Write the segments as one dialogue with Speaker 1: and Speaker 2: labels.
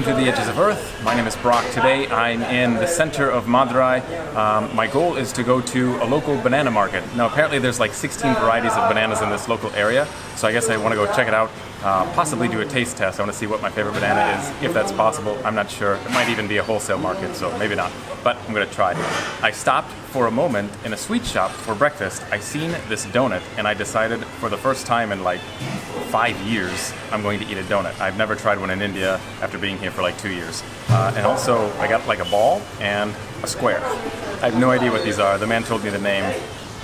Speaker 1: Welcome to the Edges of Earth. My name is Brock. Today I'm in the center of Madurai. My goal is to go to a local banana market. Now apparently there's like 16 varieties of bananas in this local area, so I guess I want to go check it out, possibly do a taste test. I want to see what my favorite banana is, if that's possible. I'm not sure. It might even be a wholesale market, so maybe not, but I'm going to try. I stopped for a moment in a sweet shop for breakfast. I seen this donut and I decided for the first time in like 5 years I'm going to eat a donut. I've never tried one in India after being here for like 2 years. And also I got like a ball and a square. I have no idea what these are. The man told me the name.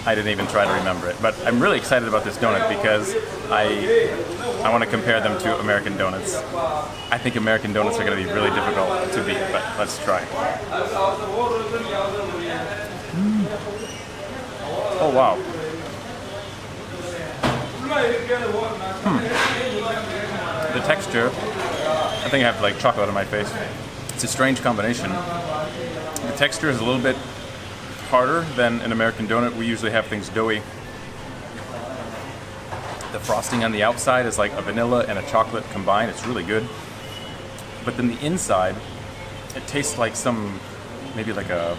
Speaker 1: I didn't even try to remember it. But I'm really excited about this donut because I want to compare them to American donuts. I think American donuts are going to be really difficult to beat, but let's try. Oh wow. The texture, I think I have like chocolate on my face. It's a strange combination. The texture is a little bit harder than an American donut. We usually have things doughy. The frosting on the outside is like a vanilla and a chocolate combined. It's really good. But then the inside, it tastes like some, maybe like a,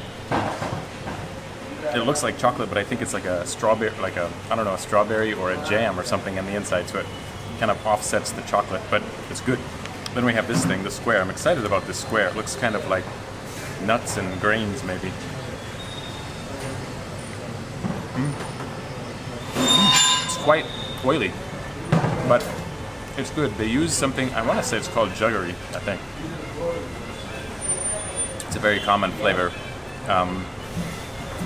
Speaker 1: it looks like chocolate, but I think it's like a strawberry, like a, I don't know, a strawberry or a jam or something on the inside, so it kind of offsets the chocolate, but it's good. Then we have this thing, the square. I'm excited about this square. It looks kind of like nuts and grains, maybe. It's quite oily, but it's good. They use something, I want to say it's called jaggery, I think. It's a very common flavor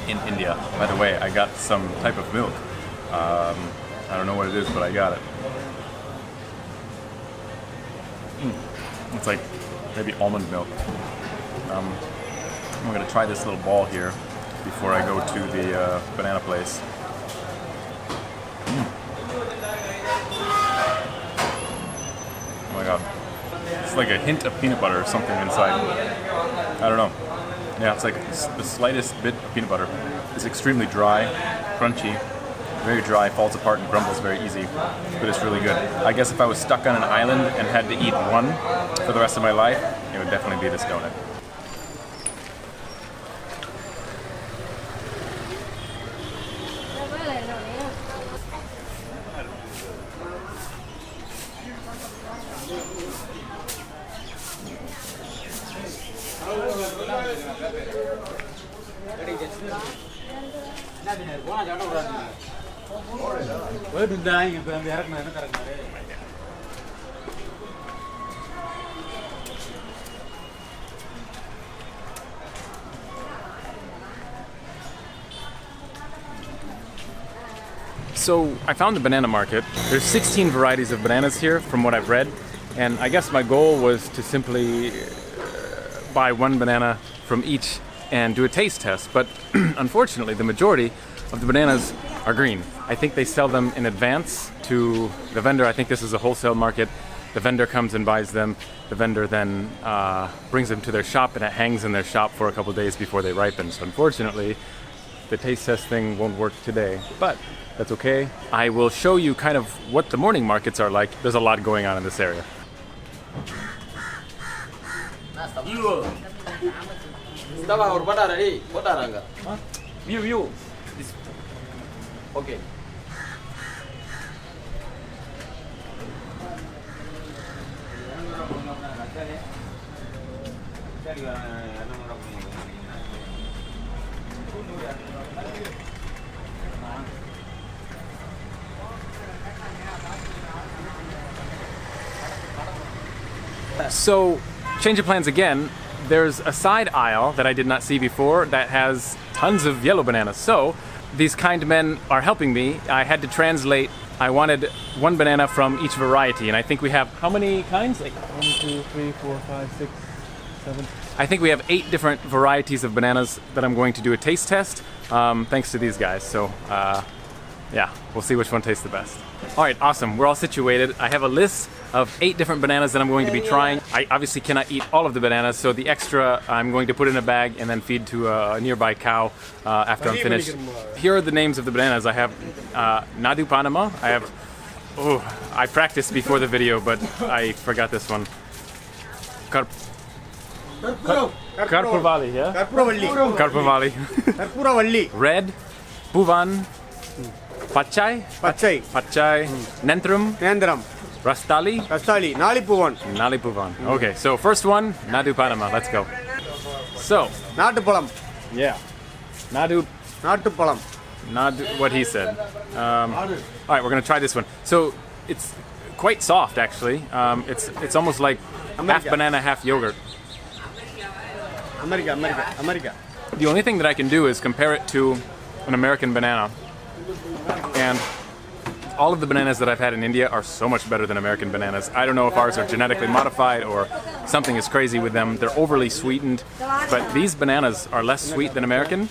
Speaker 1: in India. By the way, I got some type of milk. I don't know what it is, but I got it. It's like maybe almond milk. I'm going to try this little ball here before I go to the banana place. Oh my god. It's like a hint of peanut butter or something inside. I don't know. Yeah, it's like the slightest bit of peanut butter. It's extremely dry, crunchy, very dry, falls apart and crumbles very easy, but it's really good. I guess if I was stuck on an island and had to eat one for the rest of my life, it would definitely be this donut. So I found the banana market. There's 16 varieties of bananas here from what I've read, and I guess my goal was to simply buy one banana from each and do a taste test, but unfortunately the majority of the bananas are green. I think they sell them in advance to the vendor. I think this is a wholesale market. The vendor comes and buys them. The vendor then brings them to their shop and it hangs in their shop for a couple days before they ripen. So unfortunately, the taste test thing won't work today, but that's okay. I will show you kind of what the morning markets are like. There's a lot going on in this area. View. Okay. So, change of plans again. There's a side aisle that I did not see before that has tons of yellow bananas. So, these kind men are helping me. I had to translate. I wanted one banana from each variety, and I think we have how many kinds? Like 1, 2, 3, 4, 5, 6, 7. I think we have 8 different varieties of bananas that I'm going to do a taste test, thanks to these guys. So, yeah, we'll see which one tastes the best. All right, awesome. We're all situated. I have a list of 8 different bananas that I'm going to be trying. I obviously cannot eat all of the bananas, so the extra I'm going to put in a bag and then feed to a nearby cow after I'm finished. Here are the names of the bananas. I have Nadu Panama. I have, I practiced before the video, but I forgot this one. Karpurvali, yeah? Karpurvali. Red, Puvan, Pachai, Nentrum, Rastali, Nali Puvan. Okay, so first one, Nadu Panama. Let's go. So, yeah, Nadu, what he said. All right, we're gonna try this one. So it's quite soft, actually. It's almost like half banana, half yogurt.
Speaker 2: America.
Speaker 1: The only thing that I can do is compare it to an American banana, and all of the bananas that I've had in India are so much better than American bananas. I don't know if ours are genetically modified or something is crazy with them. They're overly sweetened, but these bananas are less sweet than American.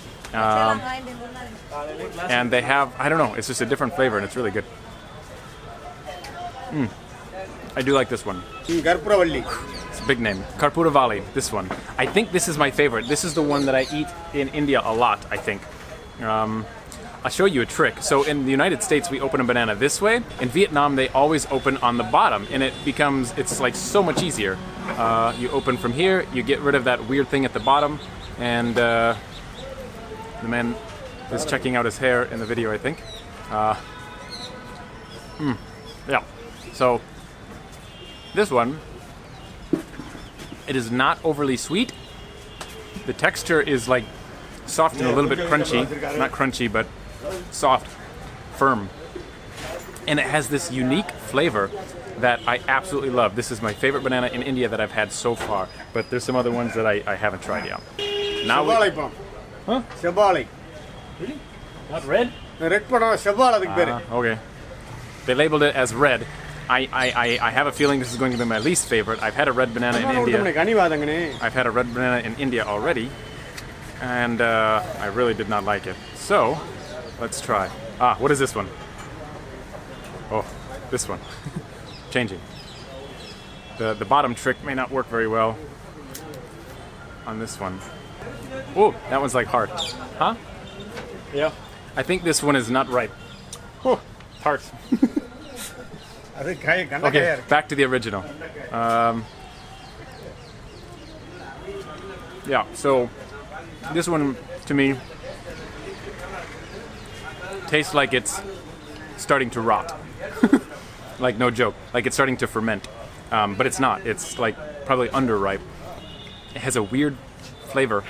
Speaker 1: And they have, I don't know, it's just a different flavor and it's really good. I do like this one. It's a big name. Karpuravalli, this one. I think this is my favorite. This is the one that I eat in India a lot, I think. I'll show you a trick. So in the United States, we open a banana this way. In Vietnam, they always open on the bottom, and it's like so much easier. You open from here, you get rid of that weird thing at the bottom, and the man is checking out his hair in the video, I think. Yeah. So this one, it is not overly sweet. The texture is like soft and a little bit crunchy. Not crunchy, but soft, firm. And it has this unique flavor that I absolutely love. This is my favorite banana in India that I've had so far. But there's some other ones that I haven't tried yet. Now
Speaker 2: Huh? Shabali.
Speaker 1: Really? Not red?
Speaker 2: Red banana.
Speaker 1: Okay. They labeled it as red. I have a feeling this is going to be my least favorite. I've had a red banana in India. I've had a red banana in India already, and I really did not like it. So, let's try. What is this one? Oh, this one. Changing. The bottom trick may not work very well on this one. Oh, that one's like hard. Huh? Yeah. I think this one is not ripe. Oh, hard. Okay, back to the original. Yeah, so this one to me tastes like it's starting to rot. Like, no joke. Like it's starting to ferment. But it's not. It's like probably underripe. It has a weird flavor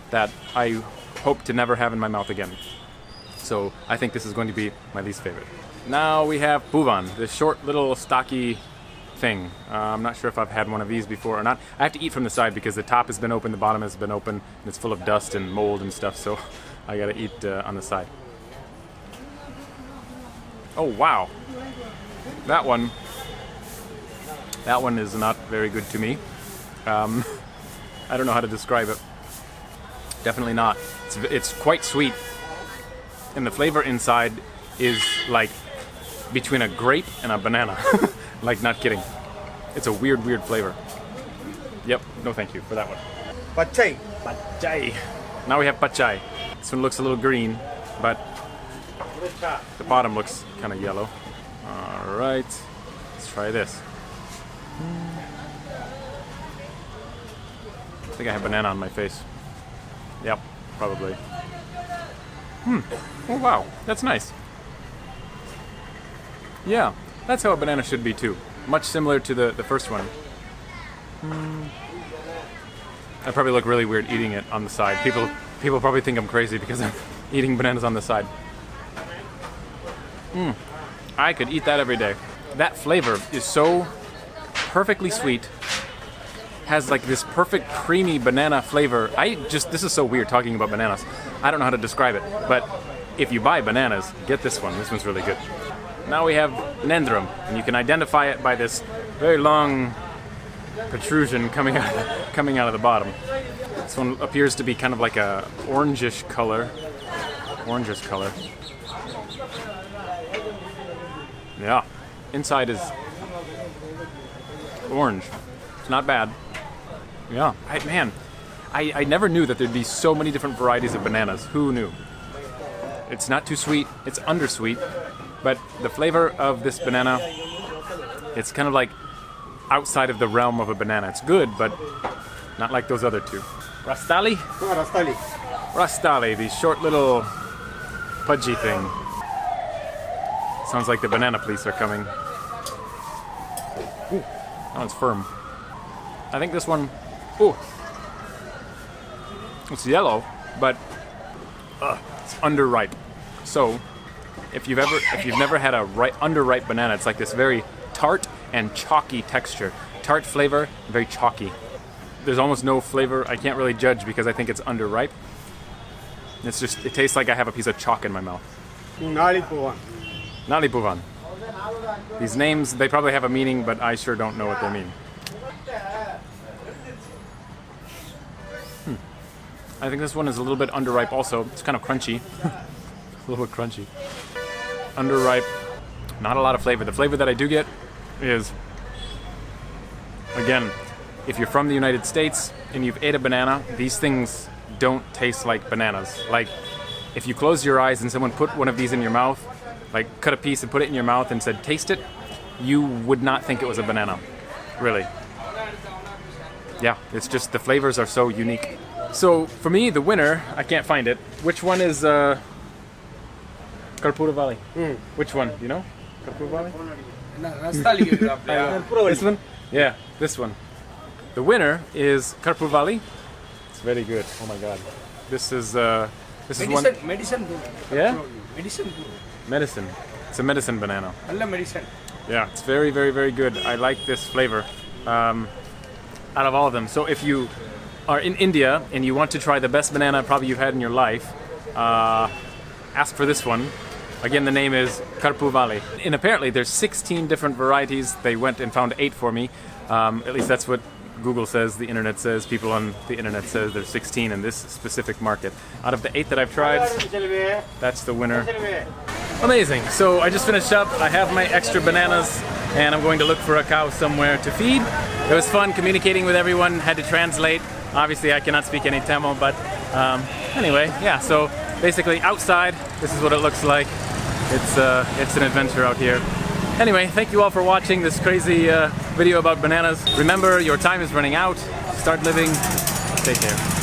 Speaker 1: that I hope to never have in my mouth again. So I think this is going to be my least favorite. Now we have Puvan, this short little stocky thing. I'm not sure if I've had one of these before or not. I have to eat from the side because the top has been open, the bottom has been open, and it's full of dust and mold and stuff, so I gotta eat on the side. Oh wow, that one is not very good to me. I don't know how to describe it. Definitely not. It's quite sweet, and the flavor inside is like between a grape and a banana. Like, not kidding. It's a weird flavor. Yep, no thank you for that one.
Speaker 2: Pachai.
Speaker 1: Now we have pachai. This one looks a little green, but the bottom looks kind of yellow. All right, let's try this. I think I have banana on my face. Yep, probably. Oh wow, that's nice. Yeah, that's how a banana should be too. Much similar to the first one. I probably look really weird eating it on the side. People probably think I'm crazy because I'm eating bananas on the side. I could eat that every day. That flavor is so perfectly sweet. Has like this perfect creamy banana flavor. This is so weird talking about bananas. I don't know how to describe it, but if you buy bananas, get this one. This one's really good. Now we have Nendrum, and you can identify it by this very long protrusion coming out of the bottom. This one appears to be kind of like a orangish color. Yeah, inside is orange. It's not bad. Yeah, I never knew that there'd be so many different varieties of bananas. Who knew? It's not too sweet, it's undersweet, but the flavor of this banana, it's kind of like outside of the realm of a banana. It's good, but not like those other two. Rastali?
Speaker 2: Rastali.
Speaker 1: Rastali, the short little pudgy thing. Sounds like the banana police are coming. Ooh, that one's firm. I think this one, ooh, it's yellow, but it's underripe. So, if you've never had a underripe banana, it's like this very tart and chalky texture. Tart flavor, very chalky. There's almost no flavor. I can't really judge because I think it's underripe. It's just, it tastes like I have a piece of chalk in my mouth.
Speaker 2: Nalipuvan.
Speaker 1: Nalipuvan. These names, they probably have a meaning, but I sure don't know what they mean. I think this one is a little bit underripe also. It's kind of crunchy. A little bit crunchy. Underripe. Not a lot of flavor. The flavor that I do get is, again, if you're from the United States and you've ate a banana, these things don't taste like bananas. Like, if you close your eyes and someone put one of these in your mouth, like cut a piece and put it in your mouth and said, taste it, you would not think it was a banana. Really. Yeah, it's just the flavors are so unique. So, for me, the winner, I can't find it. Which one is Karpura Valley? Which one? Do you know? Karpura Valley? This one? Yeah, this one. The winner is Karpura Valley. It's very good. Oh my god. This is one.
Speaker 3: Medicine.
Speaker 1: Yeah?
Speaker 3: Medicine.
Speaker 1: Medicine. It's a medicine banana.
Speaker 3: Medicine.
Speaker 1: Yeah, it's very, very, very good. I like this flavor out of all of them. So if you are in India and you want to try the best banana probably you've had in your life, ask for this one. Again, the name is Karpura Valley. And apparently there's 16 different varieties. They went and found 8 for me. At least that's what Google says, the internet says, people on the internet says there's 16 in this specific market. Out of the 8 that I've tried, that's the winner. Amazing. So I just finished up. I have my extra bananas and I'm going to look for a cow somewhere to feed. It was fun communicating with everyone, had to translate. Obviously I cannot speak any Tamil, but anyway, yeah, so basically outside, this is what it looks like. It's an adventure out here. Anyway, thank you all for watching this crazy video about bananas. Remember, your time is running out. Start living. Take care.